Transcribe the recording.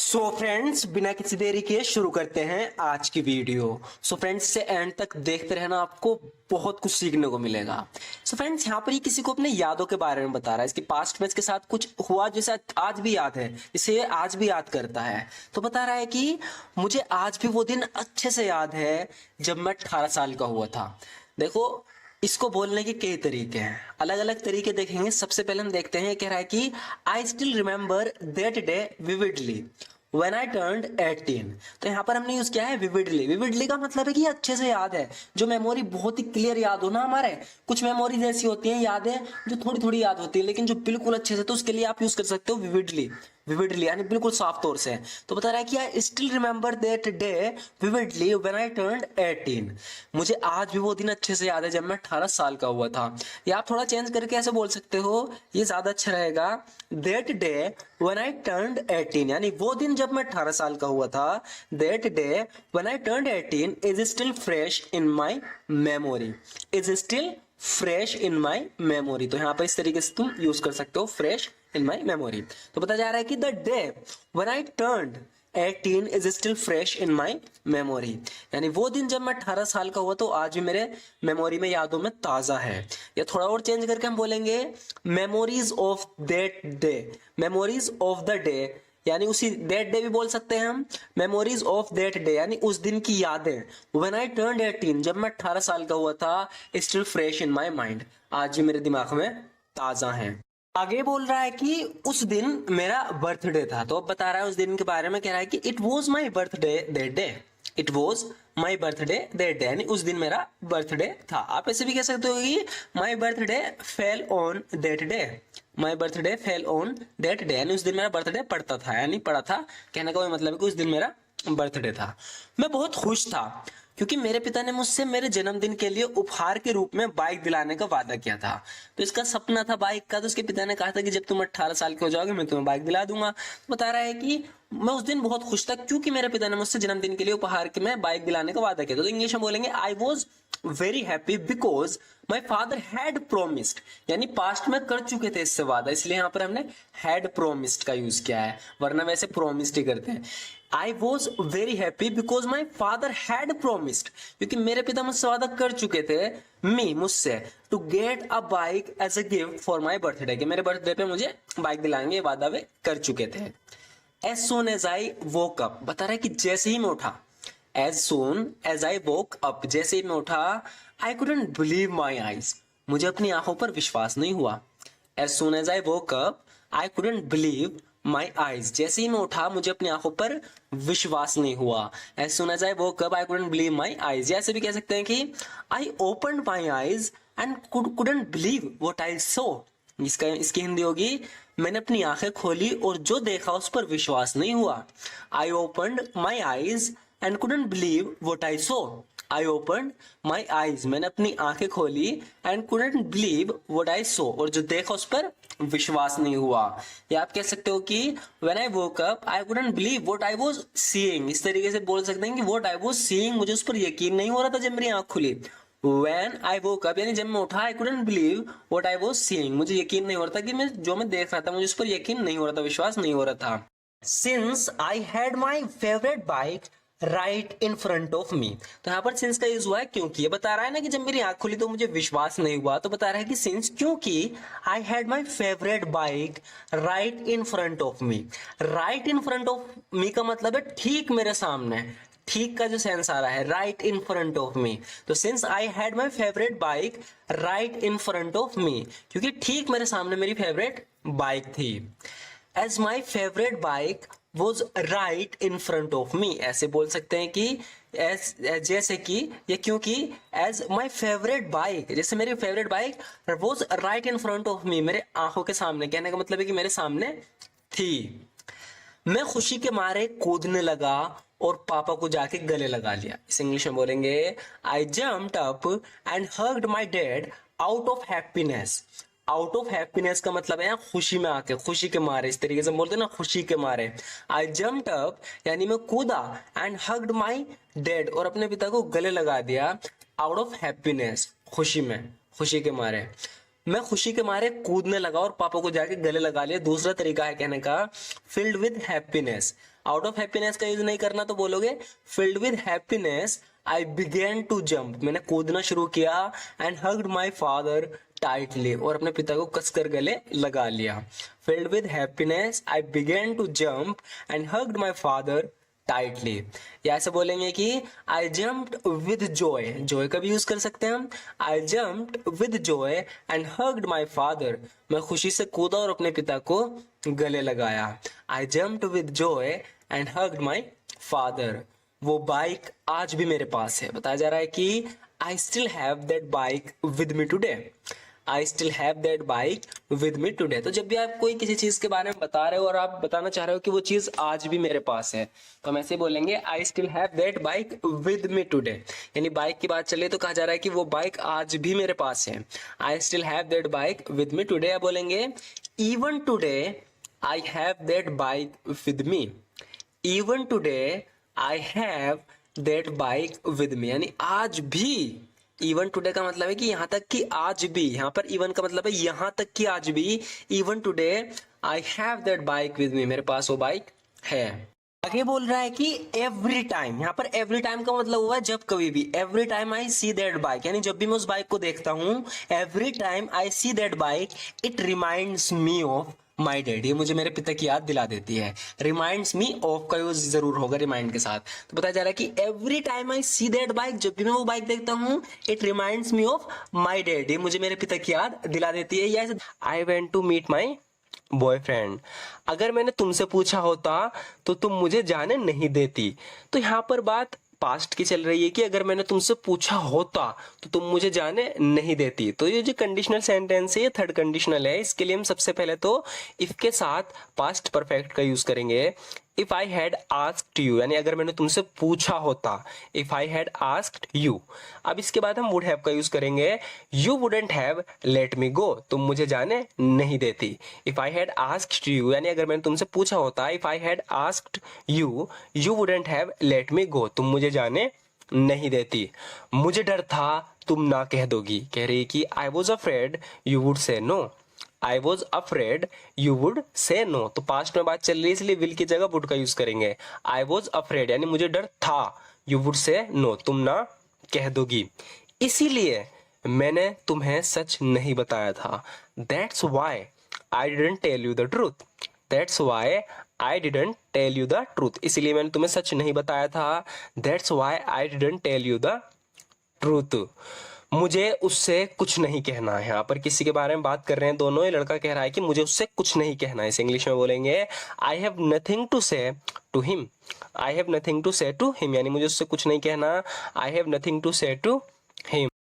Friends, बिना किसी देरी के शुरू करते हैं आज की वीडियो। फ्रेंड्स, से एंड तक देखते रहना, आपको बहुत कुछ सीखने को मिलेगा। फ्रेंड्स, यहाँ पर ये किसी को अपने यादों के बारे में बता रहा है। इसकी पास्ट में इसके साथ कुछ हुआ जैसे आज भी याद है, इसे आज भी याद करता है। तो बता रहा है कि मुझे आज भी वो दिन अच्छे से याद है जब मैं 18 साल का हुआ था। देखो, इसको बोलने के कई तरीके हैं, अलग अलग तरीके देखेंगे। सबसे पहले हम देखते हैं, कह रहा है कि I still remember that day vividly when I turned 18। तो यहाँ पर हमने यूज किया है विविडली। विविडली का मतलब है कि अच्छे से याद है, जो मेमोरी बहुत ही क्लियर याद हो ना। हमारे कुछ मेमोरीज ऐसी होती हैं, यादें जो थोड़ी थोड़ी याद होती है, लेकिन जो बिल्कुल अच्छे से, तो उसके लिए आप यूज कर सकते हो विविडली। विविडली यानी बिल्कुल साफ तौर से। तो बता रहा है कि I still remember that day vividly when I turned 18। मुझे आज भी वो दिन अच्छे से याद है जब मैं 18 साल का हुआ था। या आप थोड़ा चेंज करके ऐसे बोल सकते हो, ये ज्यादा अच्छा रहेगा, that day when I turned 18, यानी वो दिन जब मैं 18 साल का हुआ था। That day when I turned 18 is still fresh in my memory. Is still fresh in my memory. तो यहाँ पर इस तरीके से तुम यूज कर सकते हो, फ्रेश इन माई मेमोरी। तो पता जा रहा है कि the day when I turned 18 is still fresh in my memory, यानी वो दिन जब मैं 18 साल का हुआ तो आज भी मेरे मेमोरी में, यादों में ताजा है। या थोड़ा और चेंज करके हम बोलेंगे memories of that day. Memories of the day यानी उसी दैट डे भी बोल सकते हैं हम। मेमोरीज ऑफ दैट डे यानी उस दिन की यादें। व्हेन आई टर्न्ड 18, जब मैं 18 साल का हुआ था, still fresh in my mind, आज भी मेरे दिमाग में ताजा है। आगे बोल रहा है कि उस दिन मेरा बर्थडे था। तो अब बता रहा है उस दिन के बारे में, कह रहा है कि it was my birthday that day. It was my birthday that day, यानी उस दिन मेरा बर्थडे था। आप ऐसे भी कह सकते हो कि my birthday fell on that day. My birthday fell on that day, यानी उस दिन मेरा बर्थडे पड़ता था, यानी पड़ा था। कहने का मतलब है कि उस दिन मेरा बर्थडे था। मैं बहुत खुश था क्योंकि मेरे पिता ने मुझसे मेरे जन्मदिन के लिए उपहार के रूप में बाइक दिलाने का वादा किया था। तो इसका सपना था बाइक का। तो उसके पिता ने कहा था कि जब तुम 18 साल के हो जाओगे मैं तुम्हें बाइक दिला दूंगा। तो बता रहा है कि मैं उस दिन बहुत खुश था क्योंकि मेरे पिता ने मुझसे जन्मदिन के लिए उपहार के में बाइक दिलाने का वादा किया था। तो इंग्लिश में बोलेंगे I was very happy because my father had promised, यानी पास्ट में कर चुके थे इससे वादा, इसलिए यहाँ पर हमने हैड प्रोमिस्ड का यूज किया है, वरना वैसे प्रोमिस्ड ही करते हैं। I was very happy because my father had promised, क्योंकि मेरे पिता मुझसे वादा कर चुके थे, मी मुझसे, to get a bike as a gift for my birthday, कि मेरे बर्थडे पे मुझे बाइक दिलाएंगे, वादा वे कर चुके थे। As soon as I woke up, बता रहा है कि जैसे ही मैं उठा, as soon as I woke up, जैसे ही मैं उठा, I couldn't believe my eyes, मुझे अपनी आंखों पर विश्वास नहीं हुआ। As soon as I woke up I couldn't believe my eyes, जैसे ही मैं उठा मुझे अपनी आंखों पर विश्वास नहीं हुआ। As soon as I woke up I couldn't believe my eyes. ऐसे भी कह सकते हैं कि I opened my eyes and couldn't believe what I saw. इसकी हिंदी होगी, मैंने अपनी आंखें खोली और जो देखा उस पर विश्वास नहीं हुआ। आई opened my eyes and couldn't believe what I saw. I opened my eyes, मैंने अपनी आंखें खोली, and couldn't believe what I saw, और जो देखा उस पर विश्वास नहीं हुआ। या आप कह सकते हो कि when I woke up I couldn't believe what I was seeing. इस तरीके से बोल सकते हैं कि व्हाट आई वाज सीइंग, मुझे उस पर यकीन नहीं हो रहा था जब मेरी आंख खुली। व्हेन आई वोक अप यानी जब मैं उठा, I couldn't believe what I was seeing, मुझे यकीन नहीं हो रहा था कि मैं जो मैं देख रहा था, मुझे उस पर यकीन नहीं हो रहा था, विश्वास नहीं हो रहा था। Since I had my favourite bike right in front of me, तो यहाँ पर सिंस का यूज हुआ है क्योंकि। ये बता रहा है ना कि जब मेरी आंख खुली तो मुझे विश्वास नहीं हुआ, तो बता रहा है कि सिंस, क्योंकि आई had my favourite bike right in front of me. Right in front of मी का मतलब है ठीक मेरे सामने, ठीक का जो सेंस आ रहा है, right in front of me. तो since I had my favourite bike right in front of me, क्योंकि ठीक मेरे सामने मेरी फेवरेट बाइक थी। As my favourite bike was right in front of me, ऐसे बोल सकते हैं कि एज, जैसे कि, या क्योंकि एज माई फेवरेट बाइक, जैसे मेरी favourite bike was right in front of मी, मेरे आंखों के सामने, कहने का मतलब है कि मेरे सामने थी। मैं खुशी के मारे कूदने लगा और पापा को जाके गले लगा लिया। इस इंग्लिश में बोलेंगे आई jumped up and hugged my dad out of happiness. Out of happiness का मतलब है खुशी में आके, खुशी के मारे, इस तरीके से बोलते हैं ना, खुशी के मारे। आई जम्प्ड अप यानी मैं कूदा, एंड हग्ड माई डैड, और अपने पिता को गले लगा दिया, आउट ऑफ हैप्पीनेस, खुशी में, खुशी के मारे। मैं खुशी के मारे कूदने लगा और पापा को जाके गले लगा लिया। दूसरा तरीका है कहने का, filled with happiness. Out of happiness का यूज नहीं करना, तो बोलोगे filled with happiness I began to jump, मैंने कूदना शुरू किया, and hugged my father tightly, और अपने पिता को कसकर गले लगा लिया। Filled with happiness I began to jump and hugged my father tightly. या ऐसे बोलेंगे कि I jumped with joy, joy का भी यूज कर सकते हैं हम। I jumped with Joy and hugged my father, मैं खुशी से कूदा और अपने पिता को गले लगाया। आई jumped with Joy and hugged my father. वो बाइक आज भी मेरे पास है, बताया जा रहा है कि I still have that bike with me today. I still have that bike with me today. तो जब भी आप कोई किसी चीज के बारे में बता रहे हो और आप बताना चाह रहे हो कि वो चीज आज भी मेरे पास है, तो हम ऐसे बोलेंगे I still have that bike with me today. यानी बाइक की बात चले तो कहा जा रहा है कि वो बाइक आज भी मेरे पास है। I still have that bike with me today. या बोलेंगे even today I have that bike with me. Even today I have that bike with me, यानी आज भी। इवन टुडे का मतलब है कि यहां तक कि आज भी, यहां पर इवन का मतलब है यहां तक कि आज भी। Even today I have that bike with me, मेरे पास वो बाइक है। आगे बोल रहा है कि एवरी टाइम, यहाँ पर एवरी टाइम का मतलब हुआ जब कभी भी। Every time I see that bike, यानी जब भी मैं उस बाइक को देखता हूँ, every time I see that bike it reminds me of my dad, ये मुझे मेरे पिता की याद दिला देती है। रिमाइंड्स मी ऑफ का यूज जरूर होगा रिमाइंड के साथ। तो बताया जा रहा है कि every time I see that bike, जब भी मैं वो बाइक देखता हूँ, it reminds me of my dad, ये मुझे मेरे पिता की याद दिला देती है। या I went to meet my boyfriend, अगर मैंने तुमसे पूछा होता तो तुम मुझे जाने नहीं देती। तो यहाँ पर बात पास्ट की चल रही है कि अगर मैंने तुमसे पूछा होता तो तुम मुझे जाने नहीं देती। तो ये जो कंडीशनल सेंटेंस है ये थर्ड कंडीशनल है। इसके लिए हम सबसे पहले तो इफ के साथ पास्ट परफेक्ट का यूज करेंगे। If I had asked you, यानी अगर मैंने तुमसे पूछा होता, if I had asked you. अब इसके बाद हम वुड हैव का यूज करेंगे। You wouldn't have let me go, तुम मुझे जाने नहीं देती। If I had asked you, यानी अगर मैंने तुमसे पूछा होता, if I had asked you, you wouldn't have let me go, तुम मुझे जाने नहीं देती। मुझे डर था तुम ना कह दोगी, कह रही कि I was afraid you would say no. I was afraid you would say no. तो पास्ट में बात चल रही है इसलिए विल की जगह वुड का यूज करेंगे। आई वॉज अफ्रेड यानी मुझे डर था, यू वुड से नो, तुम ना कह दोगी, इसीलिए मैंने तुम्हें सच नहीं बताया था। That's why I didn't tell you the truth. That's why I didn't tell you the truth, इसलिए मैंने तुम्हें सच नहीं बताया था। That's why I didn't tell you the truth. मुझे उससे कुछ नहीं कहना है। यहाँ पर किसी के बारे में बात कर रहे हैं दोनों। ये लड़का कह रहा है कि मुझे उससे कुछ नहीं कहना है। इसे इंग्लिश में बोलेंगे I have nothing to say to him. I have nothing to say to him, यानी मुझे उससे कुछ नहीं कहना। I have nothing to say to him.